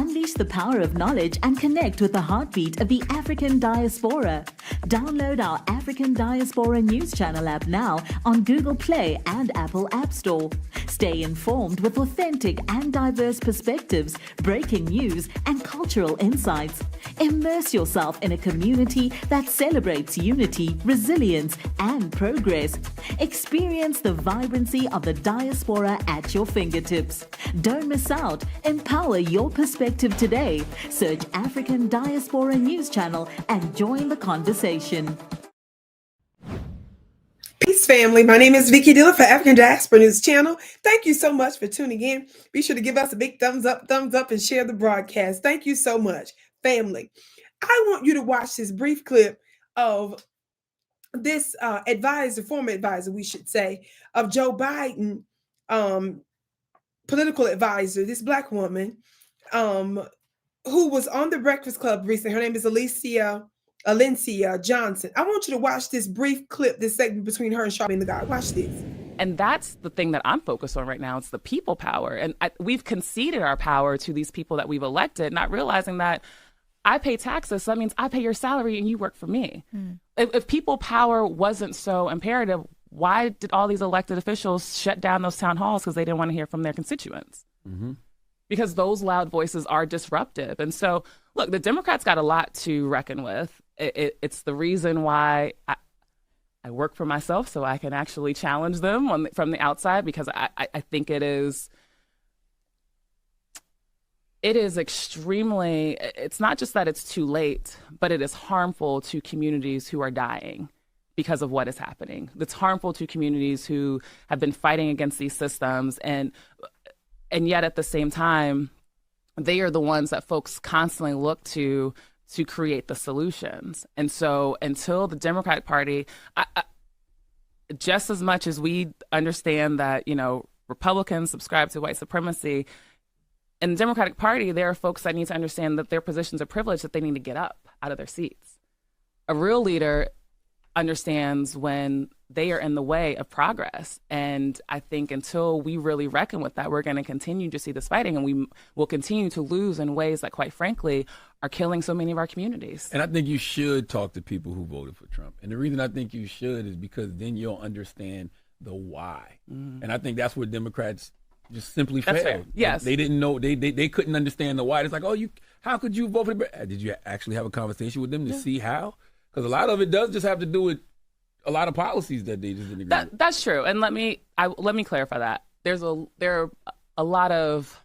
Unleash the power of knowledge and connect with the heartbeat of the African diaspora. Download our African Diaspora News Channel app now on Google Play and Apple App Store. Stay informed with authentic and diverse perspectives, breaking news, and cultural insights. Immerse yourself in a community that celebrates unity, resilience, and progress. Experience the vibrancy of the diaspora at your fingertips. Don't miss out. Empower your perspective today. Search African Diaspora News Channel and join the conversation. Peace, family. My name is Vicki Dillard for African Diaspora News Channel. Thank you so much for tuning in. Be sure to give us a big thumbs up, and share the broadcast. Thank you so much, family. I want you to watch this brief clip of this former advisor, we should say, of Joe Biden, political advisor, this Black woman, who was on the Breakfast Club recently. Her name is Alencia Johnson. I want you to watch this brief clip, this segment between her and Charlamagne the God. Watch this. And that's the thing that I'm focused on right now. It's the people power. And we've conceded our power to these people that we've elected, not realizing that I pay taxes, so that means I pay your salary and you work for me. If people power wasn't so imperative, why did all these elected officials shut down those town halls? Because they didn't want to hear from their constituents. Because those loud voices are disruptive. And so, look, the Democrats got a lot to reckon with. It's the reason why I work for myself, so I can actually challenge them from the outside, because I think it is extremely, it's not just that it's too late, but it is harmful to communities who are dying because of what is happening. It's harmful to communities who have been fighting against these systems, and yet at the same time, they are the ones that folks constantly look to create the solutions. And so until the Democratic Party, just as much as we understand that, Republicans subscribe to white supremacy, in the Democratic Party, there are folks that need to understand that their positions of privilege, that they need to get up out of their seats. A real leader understands when they are in the way of progress. And I think until we really reckon with that, we're going to continue to see this fighting, and we will continue to lose in ways that, quite frankly, are killing so many of our communities. And I think you should talk to people who voted for Trump. And the reason I think you should is because then you'll understand the why. And I think that's where Democrats just simply failed. Fair. Yes. They didn't know, they couldn't understand the why. It's like, how could you vote for the, did you actually have a conversation with them to see how? Because a lot of it does just have to do with a lot of policies that they just didn't agree with. That's true. And let me clarify that. There are a lot of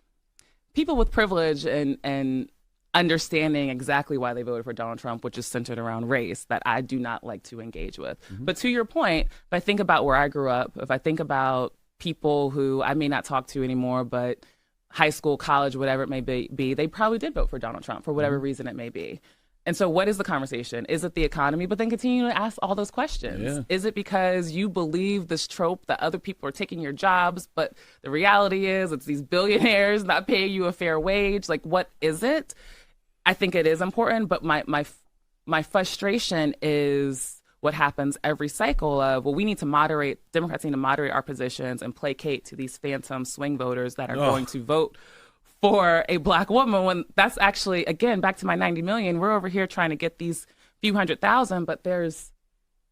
people with privilege and understanding exactly why they voted for Donald Trump, which is centered around race, that I do not like to engage with. But to your point, if I think about where I grew up, if I think about people who I may not talk to anymore, but high school, college, whatever it may be, they probably did vote for Donald Trump for whatever reason it may be. And so what is the conversation? Is it the economy? But then continue to ask all those questions. Yeah. Is it because you believe this trope that other people are taking your jobs, but the reality is it's these billionaires not paying you a fair wage? Like, what is it? I think it is important, but my frustration is what happens every cycle of, well, Democrats need to moderate our positions and placate to these phantom swing voters that are going to vote for a Black woman, when that's actually, again, back to my 90 million, we're over here trying to get these few 100,000, but there's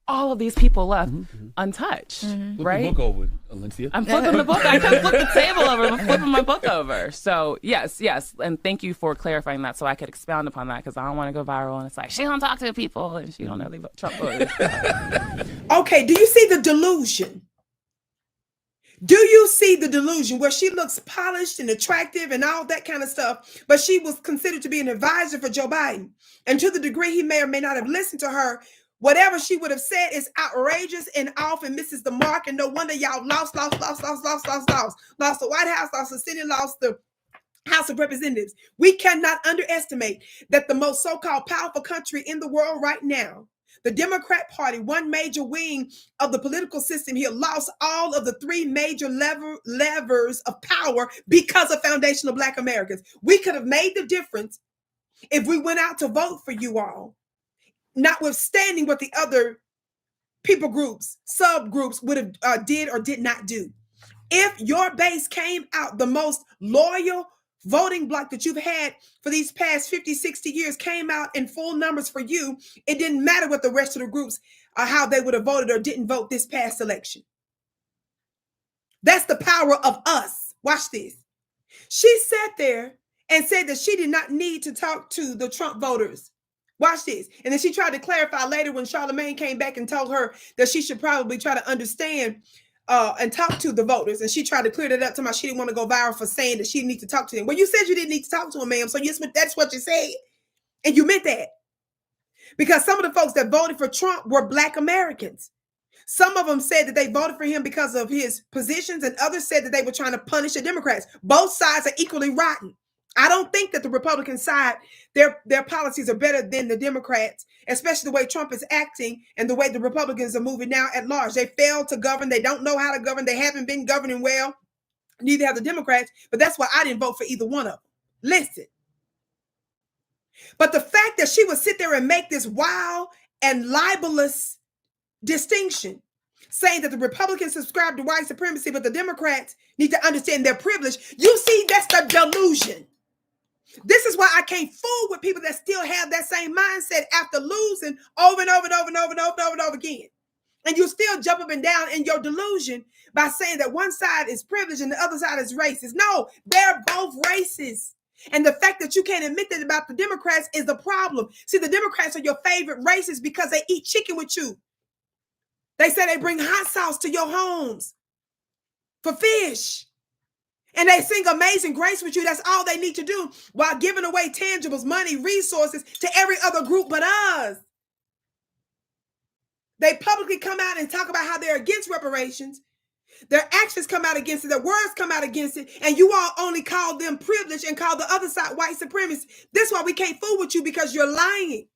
all of these people left untouched, right? Flip the book over, Alencia. I'm flipping the book. I can't flip the table over. I'm flipping my book over. So yes. And thank you for clarifying that so I could expound upon that, because I don't want to go viral and it's like, she don't talk to the people and she don't know they vote Trump voters. Okay, do you see the delusion? Do you see the delusion where she looks polished and attractive and all that kind of stuff, but she was considered to be an advisor for Joe Biden? And to the degree he may or may not have listened to her, whatever she would have said is outrageous and off and misses the mark. And no wonder y'all lost the White House, lost the Senate, lost the House of Representatives. We cannot underestimate that the most so-called powerful country in the world right now, the Democrat Party, one major wing of the political system here, lost all of the three major levers of power because of foundational Black Americans. We could have made the difference if we went out to vote for you all, notwithstanding what the other people groups, subgroups would have did or did not do. If your base came out the most loyal, voting bloc that you've had for these past 50, 60 years came out in full numbers for you, it didn't matter what the rest of the groups, how they would have voted or didn't vote this past election. That's the power of us. Watch this. She sat there and said that she did not need to talk to the Trump voters. Watch this. And then she tried to clarify later when Charlamagne came back and told her that she should probably try to understand and talk to the voters. And she tried to clear that up to my, she didn't want to go viral for saying that she didn't need to talk to them. Well, you said you didn't need to talk to them, ma'am. So yes, that's what you said. And you meant that. Because some of the folks that voted for Trump were Black Americans. Some of them said that they voted for him because of his positions, and others said that they were trying to punish the Democrats. Both sides are equally rotten. I don't think that the Republican side, their policies are better than the Democrats, especially the way Trump is acting and the way the Republicans are moving now at large. They failed to govern. They don't know how to govern. They haven't been governing well. Neither have the Democrats, but that's why I didn't vote for either one of them. Listen. But the fact that she would sit there and make this wild and libelous distinction, saying that the Republicans subscribe to white supremacy, but the Democrats need to understand their privilege. You see, that's the delusion. This is why I can't fool with people that still have that same mindset after losing over and over and over and over and over and over and over again. And you still jump up and down in your delusion by saying that one side is privileged and the other side is racist. No, they're both racist. And the fact that you can't admit that about the Democrats is the problem. See, the Democrats are your favorite racists because they eat chicken with you. They say they bring hot sauce to your homes for fish. And they sing Amazing Grace with you. That's all they need to do while giving away tangibles, money, resources to every other group but us. They publicly come out and talk about how they're against reparations. Their actions come out against it. Their words come out against it. And you all only call them privileged and call the other side white supremacists. That's why we can't fool with you, because you're lying.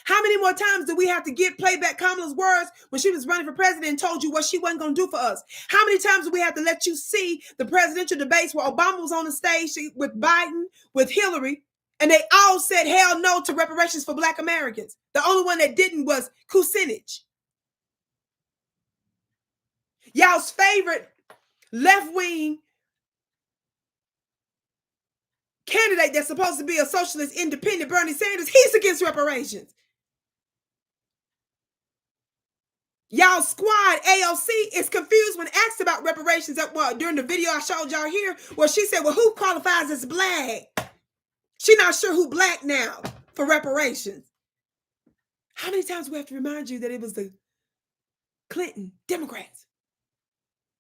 How many more times do we have to play back Kamala's words when she was running for president and told you what she wasn't going to do for us? How many times do we have to let you see the presidential debates where Obama was on the stage with Biden, with Hillary, and they all said hell no to reparations for Black Americans? The only one that didn't was Kucinich. Y'all's favorite left-wing candidate that's supposed to be a socialist independent, Bernie Sanders, he's against reparations. Y'all squad AOC is confused when asked about reparations during the video I showed y'all here, where she said, well, who qualifies as Black? She's not sure who Black now for reparations. How many times do we have to remind you that it was the Clinton Democrats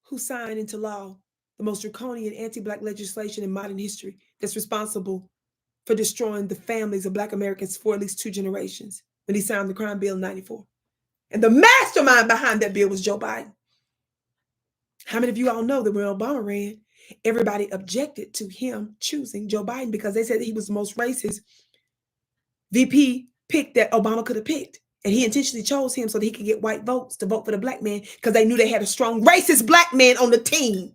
who signed into law the most draconian anti-Black legislation in modern history that's responsible for destroying the families of Black Americans for at least 2 generations when he signed the crime bill in 94. And the mastermind behind that bill was Joe Biden. How many of you all know that when Obama ran, everybody objected to him choosing Joe Biden because they said that he was the most racist VP pick that Obama could have picked. And he intentionally chose him so that he could get white votes to vote for the Black man because they knew they had a strong racist Black man on the team.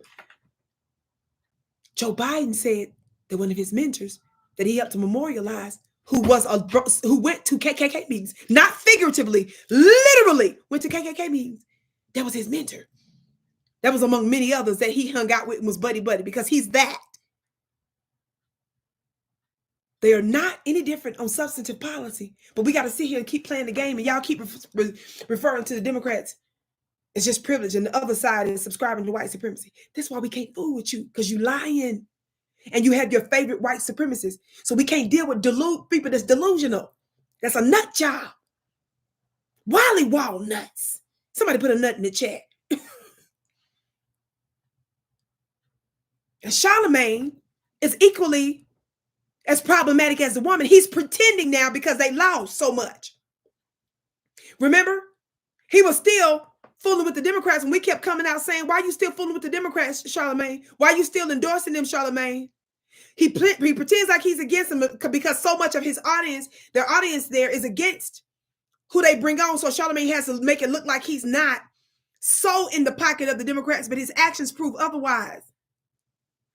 Joe Biden said that one of his mentors that he helped to memorialize, who went to KKK meetings, not figuratively, literally went to KKK meetings. That was his mentor. That was among many others that he hung out with and was buddy-buddy because he's that. They are not any different on substantive policy, but we got to sit here and keep playing the game, and y'all keep referring to the Democrats. It's just privilege, and the other side is subscribing to white supremacy. That's why we can't fool with you, because you lying. And you have your favorite white supremacists. So we can't deal with people that's delusional. That's a nut job. Wally Wall nuts. Somebody put a nut in the chat. And Charlamagne is equally as problematic as the woman. He's pretending now because they lost so much. Remember? He was still fooling with the Democrats when we kept coming out saying, why are you still fooling with the Democrats, Charlamagne? Why are you still endorsing them, Charlamagne? He pretends like he's against them because so much of his audience, their audience there is against who they bring on. So Charlamagne has to make it look like he's not so in the pocket of the Democrats, but his actions prove otherwise.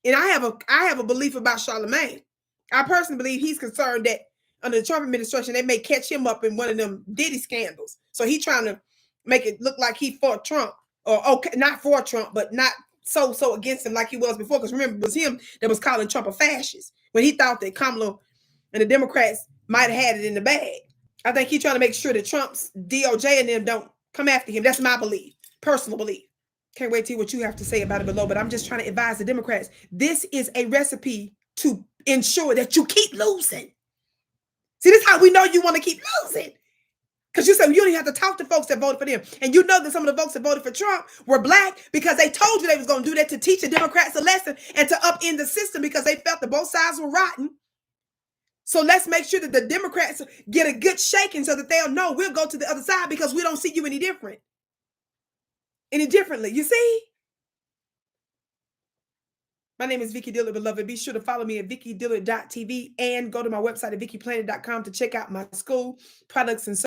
And I have a belief about Charlamagne. I personally believe he's concerned that under the Trump administration, they may catch him up in one of them Diddy scandals. So he's trying to make it look like he for Trump, or okay, not for Trump, but not so against him like he was before. Because remember, it was him that was calling Trump a fascist when he thought that Kamala and the Democrats might have had it in the bag. I think he's trying to make sure that Trump's DOJ and them don't come after him. That's my belief, personal belief. Can't wait to see what you have to say about it below, but I'm just trying to advise the Democrats. This is a recipe to ensure that you keep losing. See, this is how we know you want to keep losing. Because you said you don't even have to talk to folks that voted for them. And you know that some of the folks that voted for Trump were black because they told you they was going to do that to teach the Democrats a lesson and to upend the system because they felt that both sides were rotten. So let's make sure that the Democrats get a good shaking so that they'll know we'll go to the other side because we don't see you any differently. You see? My name is Vicki Dillard, beloved. Be sure to follow me at vickydillard.tv and go to my website at vickyplanet.com to check out my school products and services.